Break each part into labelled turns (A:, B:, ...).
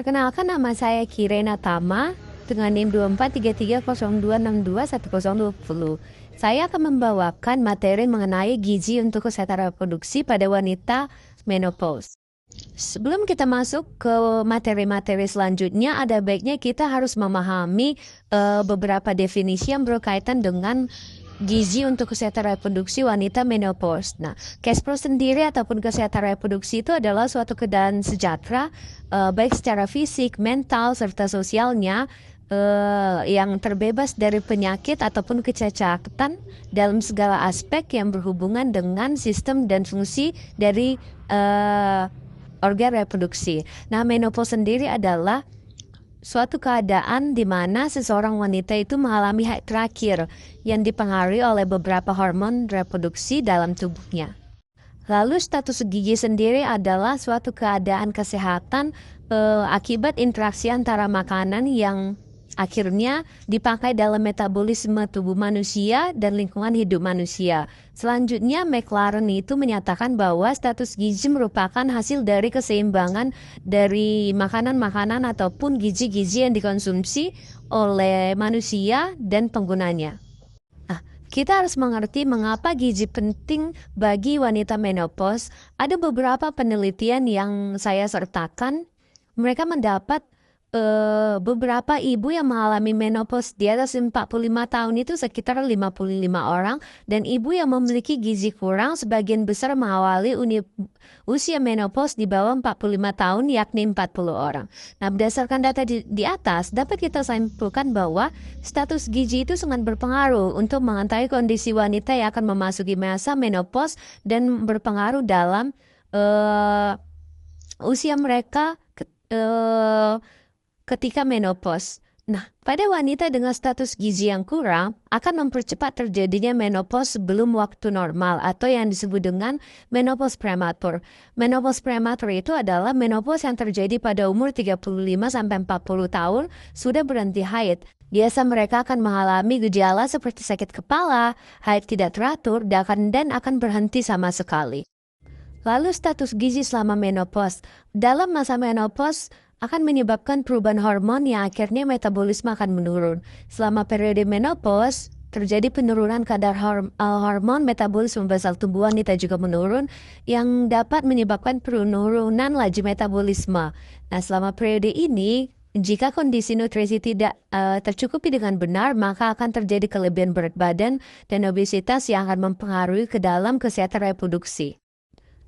A: Perkenalkan, nama saya Kirena Tama dengan NIM 243302621020. Saya akan membawakan materi mengenai gizi untuk kesehatan reproduksi pada wanita menopause. Sebelum kita masuk ke materi-materi selanjutnya, ada baiknya kita harus memahami beberapa definisi yang berkaitan dengan gizi untuk kesehatan reproduksi wanita menopause. Nah, KESPRO sendiri ataupun kesehatan reproduksi itu adalah suatu keadaan sejahtera, baik secara fisik, mental, serta sosialnya, yang terbebas dari penyakit ataupun kecacatan dalam segala aspek yang berhubungan dengan sistem dan fungsi dari organ reproduksi. Nah, menopause sendiri adalah suatu keadaan di mana seseorang wanita itu mengalami haid terakhir yang dipengaruhi oleh beberapa hormon reproduksi dalam tubuhnya. Lalu status gizi sendiri adalah suatu keadaan kesehatan akibat interaksi antara makanan yang akhirnya dipakai dalam metabolisme tubuh manusia dan lingkungan hidup manusia. Selanjutnya, McLaren itu menyatakan bahwa status gizi merupakan hasil dari keseimbangan dari makanan-makanan ataupun gizi-gizi yang dikonsumsi oleh manusia dan penggunanya. Nah, kita harus mengerti mengapa gizi penting bagi wanita menopause. Ada beberapa penelitian yang saya sertakan. Mereka mendapat beberapa ibu yang mengalami menopause di atas 45 tahun itu sekitar 55 orang, dan ibu yang memiliki gizi kurang sebagian besar mengawali usia menopause di bawah 45 tahun, yakni 40 orang. Nah, berdasarkan data di atas, dapat kita simpulkan bahwa status gizi itu sangat berpengaruh untuk mengetahui kondisi wanita yang akan memasuki masa menopause dan berpengaruh dalam usia mereka ketika menopause. Nah, pada wanita dengan status gizi yang kurang akan mempercepat terjadinya menopause sebelum waktu normal atau yang disebut dengan menopause prematur. Menopause prematur itu adalah menopause yang terjadi pada umur 35 sampai 40 tahun sudah berhenti haid. Biasa mereka akan mengalami gejala seperti sakit kepala, haid tidak teratur, dan akan berhenti sama sekali. Lalu status gizi selama menopause. Dalam masa menopause akan menyebabkan perubahan hormon yang akhirnya metabolisme akan menurun. Selama periode menopause, terjadi penurunan kadar hormon metabolisme basal tubuh wanita juga menurun, yang dapat menyebabkan penurunan laju metabolisme. Nah, selama periode ini, jika kondisi nutrisi tidak tercukupi dengan benar, maka akan terjadi kelebihan berat badan dan obesitas yang akan mempengaruhi ke dalam kesehatan reproduksi.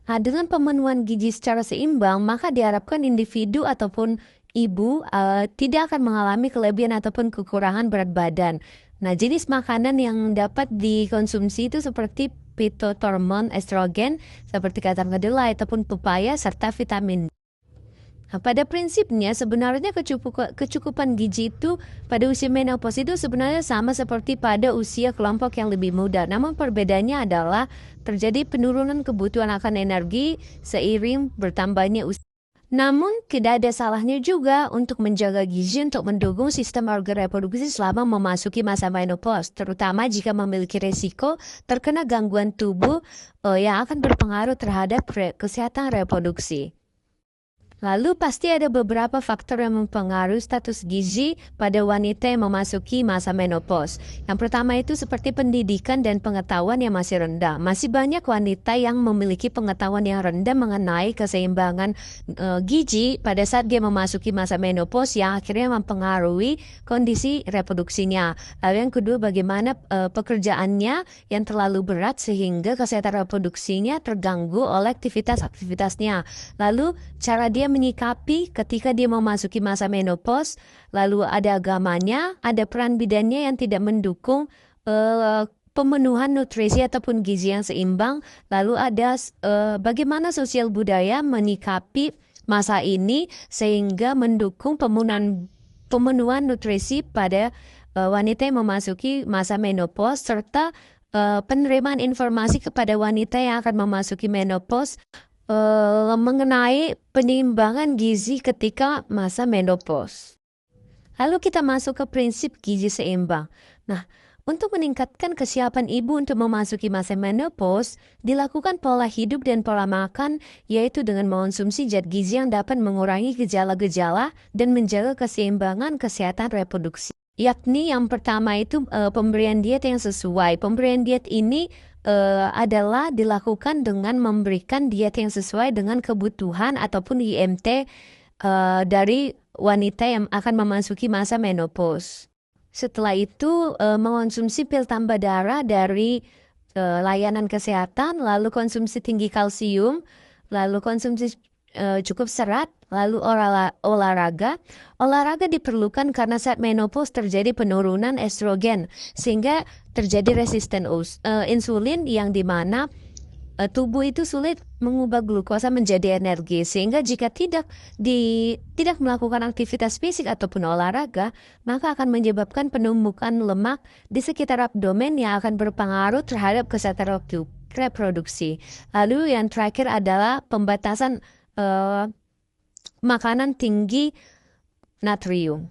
A: Nah, dengan pemenuhan gizi secara seimbang, maka diharapkan individu ataupun ibu tidak akan mengalami kelebihan ataupun kekurangan berat badan. Nah, jenis makanan yang dapat dikonsumsi itu seperti phytohormon estrogen, seperti kacang kedelai ataupun pepaya, serta vitamin. Nah, pada prinsipnya sebenarnya kecukupan gizi itu pada usia menopause itu sebenarnya sama seperti pada usia kelompok yang lebih muda. Namun perbedaannya adalah terjadi penurunan kebutuhan akan energi seiring bertambahnya usia. Namun tidak ada salahnya juga untuk menjaga gizi untuk mendukung sistem organ reproduksi selama memasuki masa menopause, terutama jika memiliki resiko terkena gangguan tubuh yang akan berpengaruh terhadap kesehatan reproduksi. Lalu pasti ada beberapa faktor yang mempengaruhi status gizi pada wanita yang memasuki masa menopause. Yang pertama itu seperti pendidikan dan pengetahuan yang masih rendah. Masih banyak wanita yang memiliki pengetahuan yang rendah mengenai keseimbangan gizi pada saat dia memasuki masa menopause, yang akhirnya mempengaruhi kondisi reproduksinya. Lalu yang kedua, bagaimana pekerjaannya yang terlalu berat sehingga kesehatan reproduksinya terganggu oleh aktivitasnya. Lalu cara dia menyikapi ketika dia memasuki masa menopause. Lalu ada agamanya, ada peran bidannya yang tidak mendukung pemenuhan nutrisi ataupun gizi yang seimbang. Lalu ada bagaimana sosial budaya menyikapi masa ini sehingga mendukung pemenuhan nutrisi pada wanita yang memasuki masa menopause, serta penerimaan informasi kepada wanita yang akan memasuki menopause mengenai penyeimbangan gizi ketika masa menopause. Lalu kita masuk ke prinsip gizi seimbang. Nah, Untuk meningkatkan kesiapan ibu untuk memasuki masa menopause, dilakukan pola hidup dan pola makan, yaitu dengan mengonsumsi zat gizi yang dapat mengurangi gejala-gejala dan menjaga keseimbangan kesehatan reproduksi. Yakni yang pertama itu pemberian diet yang sesuai. Pemberian diet ini adalah dilakukan dengan memberikan diet yang sesuai dengan kebutuhan ataupun IMT dari wanita yang akan memasuki masa menopause. Setelah itu mengonsumsi pil tambah darah dari layanan kesehatan, lalu konsumsi tinggi kalsium, lalu konsumsi cukup serat, lalu olahraga. Olahraga diperlukan karena saat menopause terjadi penurunan estrogen, sehingga terjadi resisten insulin yang dimana tubuh itu sulit mengubah glukosa menjadi energi, sehingga jika tidak melakukan aktivitas fisik ataupun olahraga, maka akan menyebabkan penumpukan lemak di sekitar abdomen yang akan berpengaruh terhadap kesehatan reproduksi. Lalu yang terakhir adalah pembatasan makanan tinggi natrium.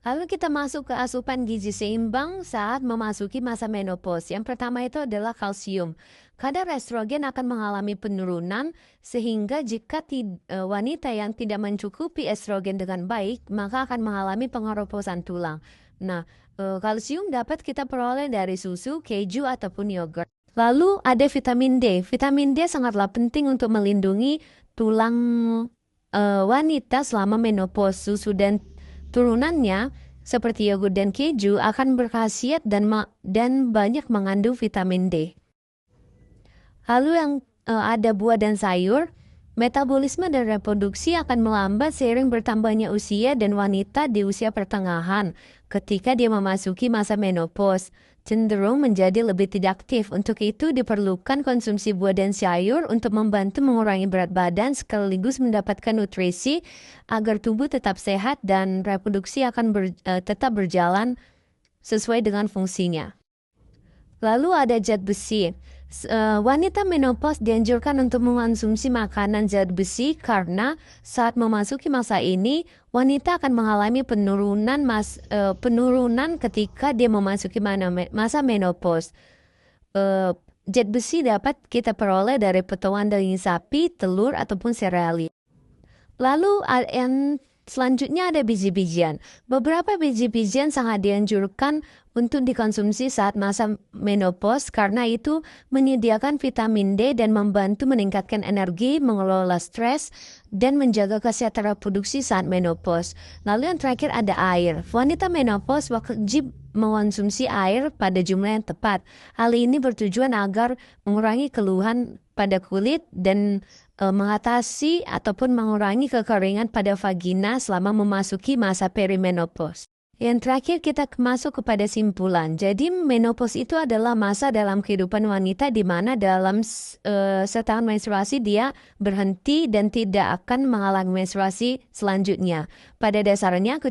A: Lalu kita masuk ke asupan gizi seimbang saat memasuki masa menopause. Yang pertama itu adalah kalsium. Kadar estrogen akan mengalami penurunan, sehingga jika wanita yang tidak mencukupi estrogen dengan baik, maka akan mengalami pengeroposan tulang. Nah, kalsium dapat kita peroleh dari susu, keju, ataupun yogurt. Lalu ada vitamin D. Vitamin D sangatlah penting untuk melindungi tulang wanita selama menopause. Susu dan turunannya seperti yogurt dan keju akan berkhasiat dan banyak mengandung vitamin D. Lalu yang ada buah dan sayur. Metabolisme dan reproduksi akan melambat seiring bertambahnya usia, dan wanita di usia pertengahan ketika dia memasuki masa menopause cenderung menjadi lebih tidak aktif. Untuk itu diperlukan konsumsi buah dan sayur untuk membantu mengurangi berat badan sekaligus mendapatkan nutrisi agar tubuh tetap sehat dan reproduksi akan tetap berjalan sesuai dengan fungsinya. Lalu ada zat besi. Wanita menopause dianjurkan untuk mengonsumsi makanan zat besi karena saat memasuki masa ini wanita akan mengalami penurunan ketika dia memasuki masa menopause. Zat besi dapat kita peroleh dari potongan daging sapi, telur, ataupun serealia. Lalu yang selanjutnya ada biji-bijian. Beberapa biji-bijian sangat dianjurkan untuk dikonsumsi saat masa menopause karena itu menyediakan vitamin D dan membantu meningkatkan energi, mengelola stres, dan menjaga kesehatan reproduksi saat menopause. Lalu yang terakhir ada air. Wanita menopause wajib mengonsumsi air pada jumlah yang tepat. Hal ini bertujuan agar mengurangi keluhan pada kulit dan mengatasi ataupun mengurangi kekeringan pada vagina selama memasuki masa perimenopause. Yang terakhir kita masuk kepada simpulan. Jadi menopause itu adalah masa dalam kehidupan wanita di mana dalam setahun menstruasi dia berhenti dan tidak akan mengalami menstruasi selanjutnya. Pada dasarnya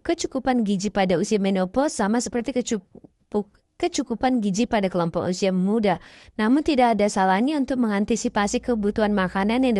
A: kecukupan gizi pada usia menopause sama seperti kecukupan gizi pada kelompok usia muda. Namun tidak ada salahnya untuk mengantisipasi kebutuhan makanan yang